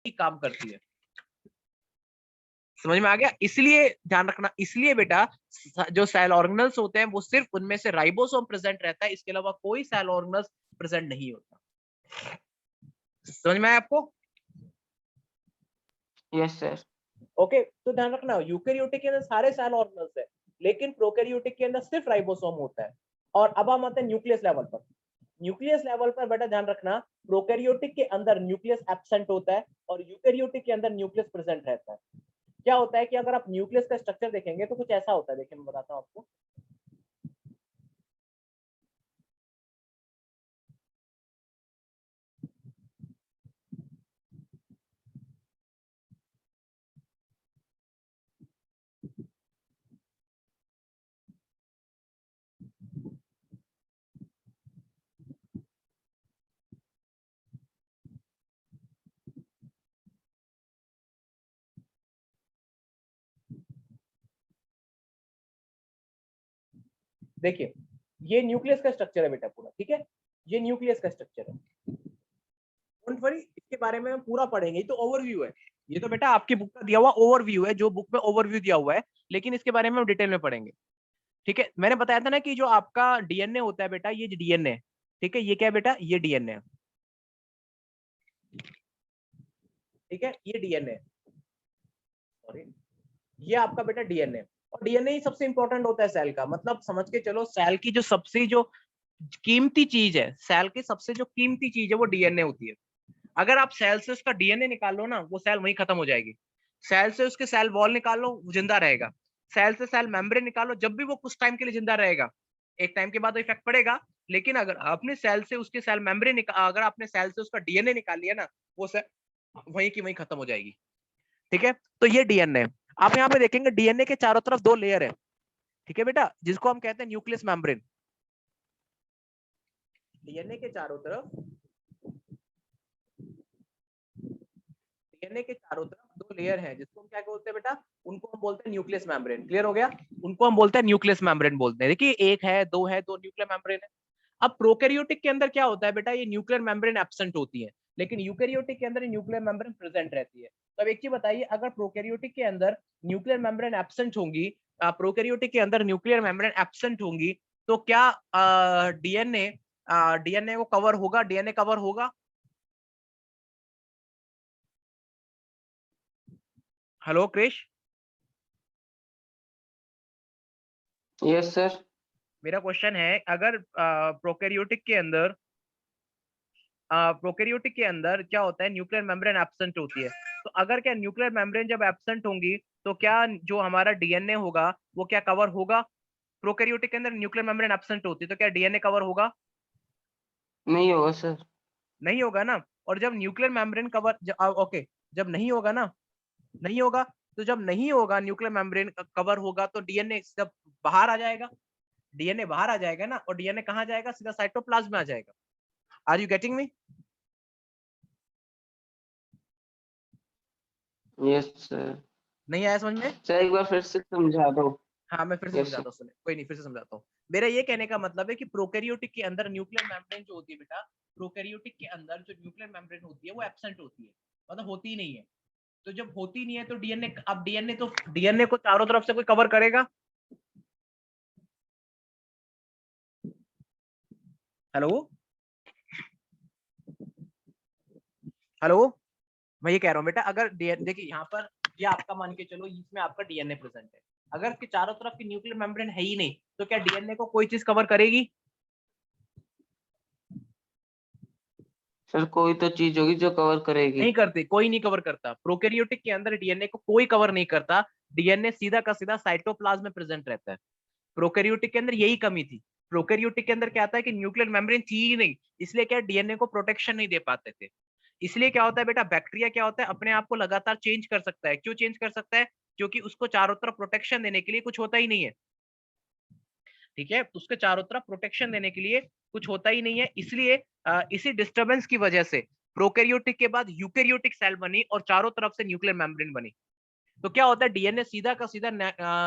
ही काम करती है। समझ में आ गया? इसलिए ध्यान रखना, इसलिए बेटा जो सेल ऑर्गेनल्स होते हैं वो सिर्फ उनमें से राइबोसोम प्रेजेंट रहता है, इसके अलावा कोई सेल ऑर्गेनल्स प्रेजेंट नहीं होता। समझ में आया आपको? Yes sir. ओके, तो ध्यान रखना यूकेरियोटिक के अंदर सारे सेल ऑर्गेनल्स है, लेकिन प्रोकैरियोटिक के अंदर सिर्फ राइबोसोम होता है। और अब हम आते हैं न्यूक्लियस लेवल पर। न्यूक्लियस लेवल पर बेटा ध्यान रखना, प्रोकैरियोटिक के अंदर न्यूक्लियस एब्सेंट होता है और यूकेरियोटिक के अंदर न्यूक्लियस प्रेजेंट रहता है। क्या होता है कि अगर आप न्यूक्लियस का स्ट्रक्चर देखेंगे तो कुछ ऐसा होता है, देखिए मैं बताता हूं आपको। देखिए ये न्यूक्लियस का स्ट्रक्चर है बेटा पूरा, ठीक है, ये न्यूक्लियस का स्ट्रक्चर है। डोंट वरी, इसके बारे में हम पूरा पढ़ेंगे, तो ओवरव्यू है ये, तो बेटा आपकी बुक का दिया हुआ ओवरव्यू है, जो बुक में ओवरव्यू दिया हुआ है, लेकिन इसके बारे में हम डिटेल में पढ़ेंगे। ठीक है, मैंने बताया था ना कि जो आपका डीएनए होता है बेटा, ये डीएनए, ठीक है, ये क्या है बेटा, ये डीएनए, ठीक है, ये डीएनए, सॉरी, ये आपका बेटा डीएनए। और डीएनए ही सबसे इंपॉर्टेंट होता है सेल का, मतलब समझ के चलो सेल की जो सबसे जो कीमती चीज है, सेल की सबसे जो कीमती चीज है वो डीएनए होती है। अगर आप सेल से उसका डीएनए निकाल लो ना, वो सेल वहीं खत्म हो जाएगी। सेल से उसके सेल वॉल निकाल लो, वो जिंदा रहेगा। सेल से सेल मेम्ब्रेन निकालो, जब भी वो कुछ टाइम के लिए जिंदा रहेगा, एक टाइम के बाद तो इफेक्ट पड़ेगा। लेकिन अगर आपने सेल से उसके सेल मेम्ब्रेन अगर आपने सेल से उसका डीएनए निकाल लिया ना, वो सेल वहीं की वहीं खत्म हो जाएगी। ठीक है, तो ये डीएनए, आप यहाँ पे देखेंगे डीएनए के चारों तरफ दो लेयर है, ठीक है बेटा, जिसको हम कहते हैं न्यूक्लियस मेम्ब्रेन। डीएनए के चारों तरफ, डीएनए के चारों तरफ दो लेयर है, जिसको हम क्या बोलते हैं बेटा, उनको हम बोलते हैं न्यूक्लियस मेम्ब्रेन। क्लियर हो गया? उनको हम बोलते हैं न्यूक्लियस मेम्ब्रेन बोलते हैं। देखिए एक है, दो है, दो न्यूक्लियर मेम्ब्रेन है। अब प्रोकैरियोटिक के अंदर क्या होता है बेटा, ये न्यूक्लियर मेम्ब्रेन एब्सेंट होती है, लेकिन यूकैरियोटिक के अंदर न्यूक्लियर मेम्ब्रेन प्रेजेंट रहती है। तो अब एक चीज बताइए, अगर प्रोकैरियोटिक के अंदर न्यूक्लियर मेम्ब्रेन एब्सेंट होंगी, प्रोकैरियोटिक के अंदर न्यूक्लियर मेम्ब्रेन एब्सेंट होंगी, तो क्या डीएनए डीएनए को कवर होगा, डीएनए कवर होगा? Hello Krish, yes sir. मेरा क्वेश्चन है, अगर प्रोकैरियोटिक के अंदर प्रोकैरियोटिक के अंदर क्या होता है, न्यूक्लियर मेम्ब्रेन एब्सेंट होती है, तो अगर क्या न्यूक्लियर मेम्ब्रेन जब एब्सेंट होंगी, तो क्या जो हमारा डीएनए होगा वो क्या कवर होगा? प्रोकैरियोटिक के अंदर न्यूक्लियर मेम्ब्रेन एब्सेंट होती है, तो क्या डीएनए कवर होगा? नहीं होगा सर। नहीं होगा ना। और जब न्यूक्लियर मेम्ब्रेन कवर, ओके, जब नहीं होगा ना, नहीं होगा, तो जब नहीं होगा न्यूक्लियर मेम्ब्रेन कवर होगा, तो डीएनए जब बाहर आ जाएगा, डीएनए बाहर आ जाएगा ना, और डीएनए कहाँ जाएगा, सीधा साइटोप्लाज्म में आ जाएगा। Are you getting me? Yes sir. नहीं आया समझ में? सर एक बार फिर से समझा दो। हाँ मैं फिर से यस सर। समझाता हूँ, सुने, कोई नहीं, फिर से समझाता हूँ। मेरा ये कहने का मतलब है कि प्रोकैरियोटिक के अंदर न्यूक्लियर मेम्ब्रेन जो होती है बेटा, प्रोकैरियोटिक के अंदर जो न्यूक्लियर मेम्ब्रेन होती है वो एब्सेंट होती है, मतलब होती ही नहीं है। तो जब होती नहीं है तो डीएनए, अब डीएनए तो डीएनए को चारों तरफ से कोई कवर करेगा? हेलो, हेलो, मैं ये कह रहा हूँ बेटा, अगर देखिए यहाँ पर, ये आपका मान के चलो इसमें आपका डीएनए प्रेजेंट है, अगर इसके चारों तरफ की न्यूक्लियर मेम्ब्रेन है ही नहीं, तो क्या डीएनए को कोई चीज कवर करेगी? सर कोई तो चीज होगी जो कवर करेगी। नहीं करती, कोई नहीं कवर करता। प्रोकैरियोटिक के अंदर डीएनए को कोई कवर नहीं करता, डीएनए सीधा का सीधा साइटोप्लाज्म में प्रेजेंट रहता है। प्रोकैरियोटिक के अंदर यही कमी थी। प्रोकैरियोटिक के अंदर क्या आता है कि न्यूक्लियर मेम्ब्रेन थी ही नहीं, इसलिए क्या डीएनए को प्रोटेक्शन नहीं दे पाते थे। इसलिए क्या होता है बेटा, बैक्टीरिया क्या होता है, अपने आप को लगातार चेंज कर सकता है। क्यों चेंज कर सकता है? क्योंकि उसको चारों तरफ प्रोटेक्शन देने के लिए कुछ होता ही नहीं है। ठीक है, उसके चारों तरफ प्रोटेक्शन देने के लिए कुछ होता ही नहीं है, इसलिए इसी डिस्टरबेंस की वजह से प्रोकैरियोटिक के बाद यूकैरियोटिक सेल बनी और चारों तरफ से न्यूक्लियर मेम्ब्रेन बनी। तो क्या होता है, डीएनए सीधा का सीधा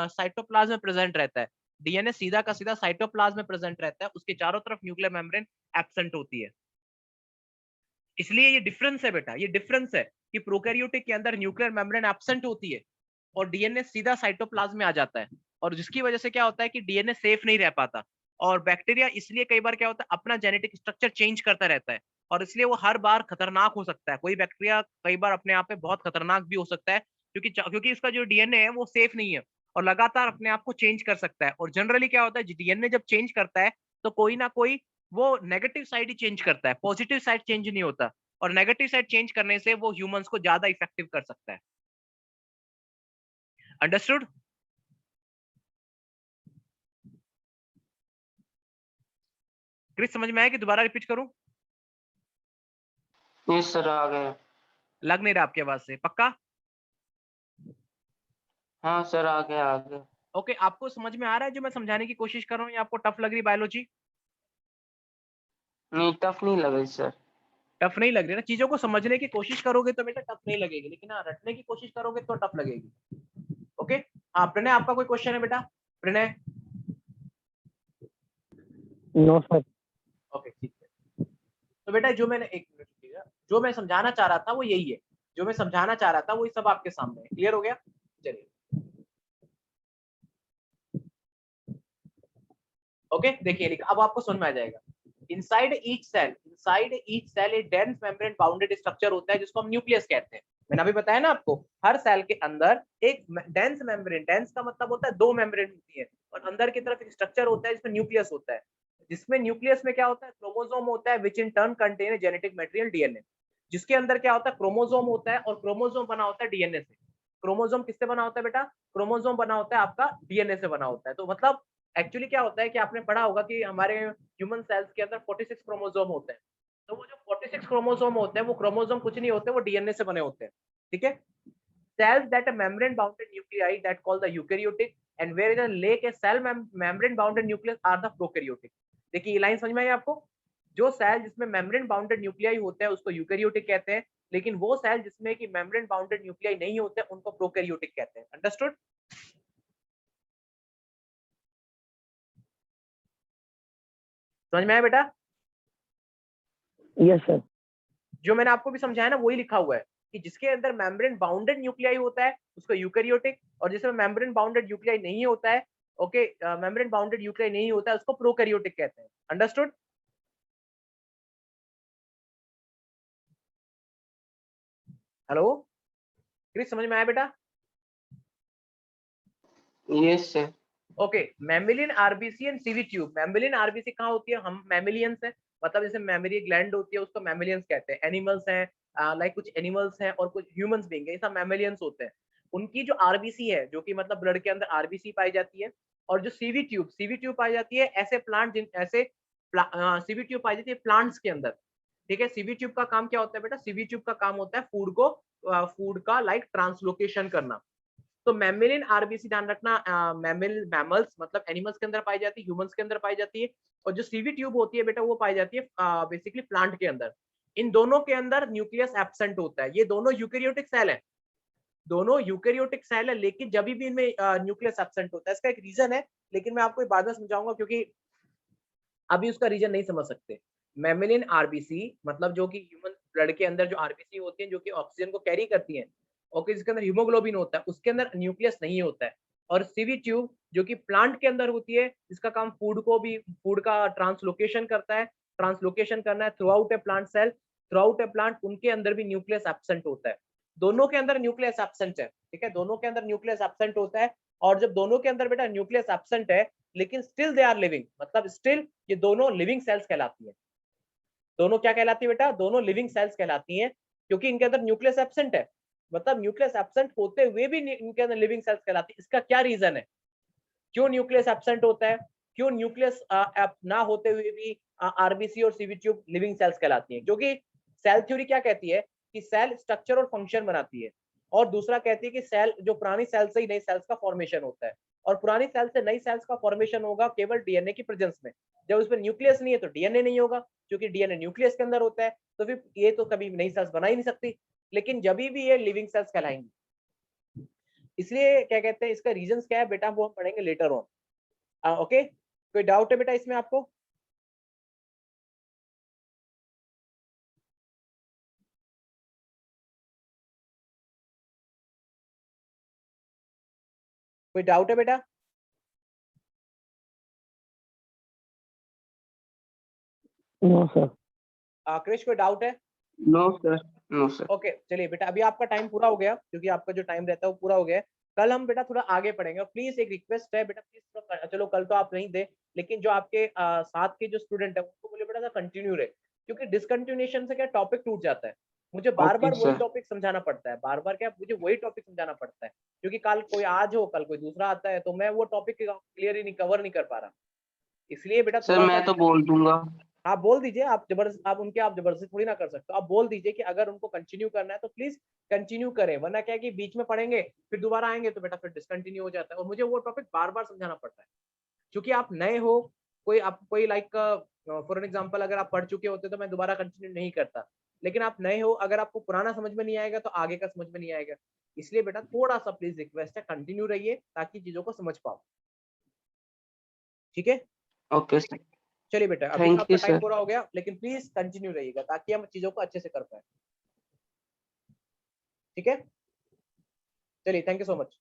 साइटोप्लाज्म में प्रेजेंट रहता है, डीएनए सीधा का सीधा साइटोप्लाज्म में प्रेजेंट रहता है, उसके चारों तरफ न्यूक्लियर मेम्ब्रेन एब्सेंट होती है। इसलिए ये डिफरेंस है बेटा, ये डिफरेंस है। कि प्रोकैरियोटिक के अंदर न्यूक्लियर मेम्ब्रेन एब्सेंट होती है और डीएनए सीधा साइटोप्लाज्म में आ जाता है, और जिसकी वजह से क्या होता है कि डीएनए सेफ नहीं रह पाता। और बैक्टीरिया इसलिए कई बार क्या होता है अपना जेनेटिक स्ट्रक्चर चेंज करता रहता है, और इसलिए वो हर बार खतरनाक हो सकता है। कोई बैक्टीरिया कई बार अपने आप में बहुत खतरनाक भी हो सकता है, क्योंकि इसका जो डीएनए है वो सेफ नहीं है और लगातार अपने आप को चेंज कर सकता है। और जनरली क्या होता है डीएनए जब चेंज करता है तो कोई ना कोई वो नेगेटिव साइड ही चेंज करता है, पॉजिटिव साइड चेंज नहीं होता, और नेगेटिव साइड चेंज करने से वो ह्यूमंस को ज्यादा इफेक्टिव कर सकता है। अंडरस्टूड? क्रिस समझ में आया कि दोबारा रिपीट करूं? यस सर, आ गया। लग नहीं रहा आपकी आवाज से, पक्का? हाँ सर, आ गया आ गया। ओके, आपको समझ में आ रहा है जो मैं समझाने की कोशिश कर रहा हूँ, या आपको टफ लग रही बायोलॉजी? नहीं, टफ नहीं लगा सर। टफ नहीं लग रही ना? चीजों को समझने की कोशिश करोगे तो बेटा टफ नहीं लगेगी, लेकिन हाँ रटने की कोशिश करोगे तो टफ लगेगी। ओके। हाँ प्रणय, आपका कोई क्वेश्चन है बेटा? प्रणय? No sir. ओके ठीक है। तो बेटा जो मैंने, एक मिनट रुकिएगा, जो मैं समझाना चाह रहा था वो यही है, जो मैं समझाना चाह रहा था वो सब आपके सामने है। क्लियर हो गया? चलिए ओके, देखिए लिखा, अब आपको समझ में आ जाएगा। इनसाइड ईच सेल एक डेंस मेम्ब्रेन बाउंडेड स्ट्रक्चर होता है जिसको हम न्यूक्लियस कहते हैं। मैंने अभी बताया ना आपको, हर सेल के अंदर एक डेंस मेम्ब्रेन, डेंस का मतलब होता है दो मेम्ब्रेन होती है, और अंदर की तरफ एक स्ट्रक्चर होता है जिसमें न्यूक्लियस होता है, जिसमें न्यूक्लियस में क्या होता है क्रोमोसोम होता है which in turn contain genetic material DNA, जिसके अंदर क्या होता है क्रोमोसोम होता है, और क्रोमोसोम बना होता है डीएनए से। क्रोमोसोम किससे बना होता है बेटा? क्रोमोसोम बना होता है आपका डीएनए से बना होता है। तो मतलब एक्चुअली क्या होता है कि आपने पढ़ा होगा कि हमारे ह्यूमन सेल्स के अंदर 46 क्रोमोसोम होते हैं। तो वो जो 46 क्रोमोसोम होते हैं वो क्रोमोसोम कुछ नहीं होते, वो डीएनए से बने होते हैं। ठीक है। cells that are membrane bounded nuclei that called the eukaryotic, and where in a lake a cell membrane bounded nucleus are the prokaryotic। देखिए ये लाइन समझ में आई आपको? जो सेल जिसमें मेम्ब्रेन बाउंडेड न्यूक्लियाई होते हैं उसको यूकैरियोटिक कहते हैं, लेकिन वो सेल जिसमें कि मेम्ब्रेन बाउंडेड न्यूक्लियाई नहीं होते हैं उनको प्रोकैरियोटिक कहते हैं। अंडरस्टूड? समझ में आया बेटा? Yes sir. जो मैंने आपको भी समझाया ना वही लिखा हुआ है कि जिसके अंदर मेम्ब्रेन बाउंडेड न्यूक्लियाई होता है उसको यूकैरियोटिक, और जिसमें मेम्ब्रेन बाउंडेड न्यूक्लियाई नहीं होता है, ओके, मेम्ब्रेन बाउंडेड न्यूक्लियाई नहीं होता है उसको प्रोकैरियोटिक कहते हैं। अंडरस्टूड? हेलो क्रिस, समझ में आया बेटा? Yes sir. Okay, mammalian RBC and CV tube. Mammalian RBC कहाँ होती है? हम मैमिलियंस है, मतलब जैसे मेमोरी ग्लैंड होती है उसको मैमिलियंस कहते हैं। एनिमल्स हैं, लाइक कुछ एनिमल्स हैं और कुछ ह्यूमंस भी हैं, ये सब मैमिलियंस होते हैं। उनकी जो आरबीसी है, जो कि मतलब ब्लड के अंदर आरबीसी पाई जाती है, और जो सीवी ट्यूब पाई जाती है ऐसे प्लांट ऐसे सीवी ट्यूब पाई जाती है प्लांट्स के अंदर। ठीक है। सीवी ट्यूब का काम क्या होता है बेटा? सीवी ट्यूब का काम होता है फूड का लाइक ट्रांसलोकेशन करना। तो मैमिलियन आरबीसी ध्यान रखना, मैमल्स मतलब एनिमल्स के अंदर पाई जाती है, ह्यूमंस के अंदर पाई जाती है, और जो सीवी ट्यूब होती है बेटा वो पाई जाती है बेसिकली प्लांट के अंदर। इन दोनों के अंदर न्यूक्लियस एब्सेंट होता है। ये दोनों यूकैरियोटिक सेल है, दोनों यूकैरियोटिक सेल है, लेकिन जब भी इनमें न्यूक्लियस एब्सेंट होता है इसका एक रीजन है, लेकिन मैं आपको बाद में समझाऊंगा क्योंकि अभी उसका रीजन नहीं समझ सकते। मैमिलियन आरबीसी मतलब जो कि ह्यूमन ब्लड के अंदर जो आरबीसी होती है जो कि ऑक्सीजन को कैरी करती है, ओके, जिसके अंदर हीमोग्लोबिन होता है, उसके अंदर न्यूक्लियस नहीं होता है। और सीवी ट्यूब जो कि प्लांट के अंदर होती है, जिसका काम फूड का ट्रांसलोकेशन करता है, ट्रांसलोकेशन करना है थ्रू आउट ए प्लांट सेल, थ्रू आउट ए प्लांट, उनके अंदर भी न्यूक्लियस एब्सेंट होता है। दोनों के अंदर न्यूक्लियस एब्सेंट है। ठीक है, दोनों के अंदर न्यूक्लियस एब्सेंट होता है। और जब दोनों के अंदर बेटा न्यूक्लियस एब्सेंट है लेकिन स्टिल दे आर लिविंग, मतलब स्टिल ये दोनों लिविंग सेल्स कहलाती है। दोनों क्या कहलाती है बेटा? दोनों लिविंग सेल्स कहलाती हैं, क्योंकि इनके अंदर न्यूक्लियस एब्सेंट है। मतलब न्यूक्लियस एब्सेंट होते हुए भी इनके अंदर लिविंग सेल्स कहलाती है। इसका क्या रीजन है? क्यों न्यूक्लियस एब्सेंट होता है? क्यों न्यूक्लियस ना होते हुए भी आरबीसी और सीवी ट्यूब लिविंग सेल्स कहलाती हैं? क्योंकि सेल थ्योरी क्या कहती है कि सेल स्ट्रक्चर और फंक्शन बनाती है, और दूसरा कहती है कि सेल जो पुरानी सेल से ही नई सेल्स का फॉर्मेशन होता है, और पुरानी सेल से नई सेल्स का फॉर्मेशन होगा केवल डीएनए की प्रेजेंस में। जब उसमें न्यूक्लियस नहीं है तो डीएनए नहीं होगा, क्योंकि डीएनए न्यूक्लियस के अंदर होता है, तो फिर ये तो कभी नई सेल्स बना ही नहीं सकती। लेकिन जब भी ये लिविंग सेल्स कहलाएंगी। इसलिए क्या कहते हैं, इसका रीजंस क्या है बेटा वो हम पढ़ेंगे लेटर ऑन। ओके, कोई डाउट है बेटा इसमें आपको? कोई डाउट है बेटा? No sir. क्रिश कोई डाउट है? No sir, no sir. Okay चलिए बेटा, अभी आपका टाइम पूरा हो गया, क्योंकि आपका जो टाइम रहता है वो पूरा हो गया है। कल हम बेटा थोड़ा आगे पढ़ेंगे। प्लीज एक रिक्वेस्ट है बेटा, प्लीज चलो कल तो आप नहीं दे, लेकिन जो आपके साथ के जो स्टूडेंट है उनको बोले बेटा कंटिन्यू रहे, क्योंकि डिसकंटिन्यूएशन से क्या टॉपिक टूट जाता है। मुझे बार बार Okay, वही sir. टॉपिक समझाना पड़ता है, बार बार क्या मुझे वही टॉपिक समझाना पड़ता है, क्योंकि कल कोई आज हो, कल कोई दूसरा आता है, तो मैं वो टॉपिक क्लियर ही नहीं कवर नहीं कर पा रहा। इसलिए बेटा सर थोड़ा मैं सा तो बोल दूंगा। आप बोल दीजिए, आप जबरदस्त, आप जबरदस्ती थोड़ी ना कर सकते हो। आप बोल दीजिए कि अगर उनको कंटिन्यू करना है तो प्लीज कंटिन्यू करें, वरना क्या है कि बीच में पढ़ेंगे फिर दोबारा आएंगे तो बेटा फिर डिसकंटिन्यू हो जाता है, और मुझे वो टॉपिक बार बार समझाना पड़ता है, क्योंकि आप नए हो। कोई लाइक फॉर एग्जांपल अगर आप पढ़ चुके होते तो मैं दोबारा कंटिन्यू नहीं करता, लेकिन आप नए हो, अगर आपको पुराना समझ में नहीं आएगा तो आगे का समझ में नहीं आएगा। इसलिए बेटा थोड़ा सा प्लीज रिक्वेस्ट है, कंटिन्यू रहिए ताकि चीजों को समझ पाओ। ठीक है, ओके सर। चलिए बेटा, अभी थैंक आपका यू टाइम सर। पूरा हो गया, लेकिन प्लीज कंटिन्यू रहिएगा ताकि हम चीजों को अच्छे से कर पाए। ठीक है, चलिए, thank you so much.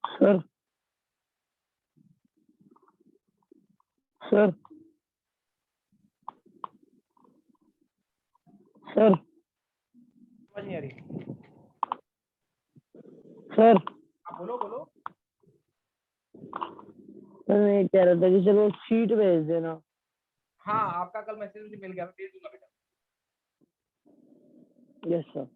Sir sir sir समझ नहीं आ रही? सर आप बोलो बोलो। मैं ये कह रहा था कि चलो शीट भेज देना। हाँ, आपका कल मैसेज मुझे मिल गया, मैं भेज दूंगा बेटा। Yes sir.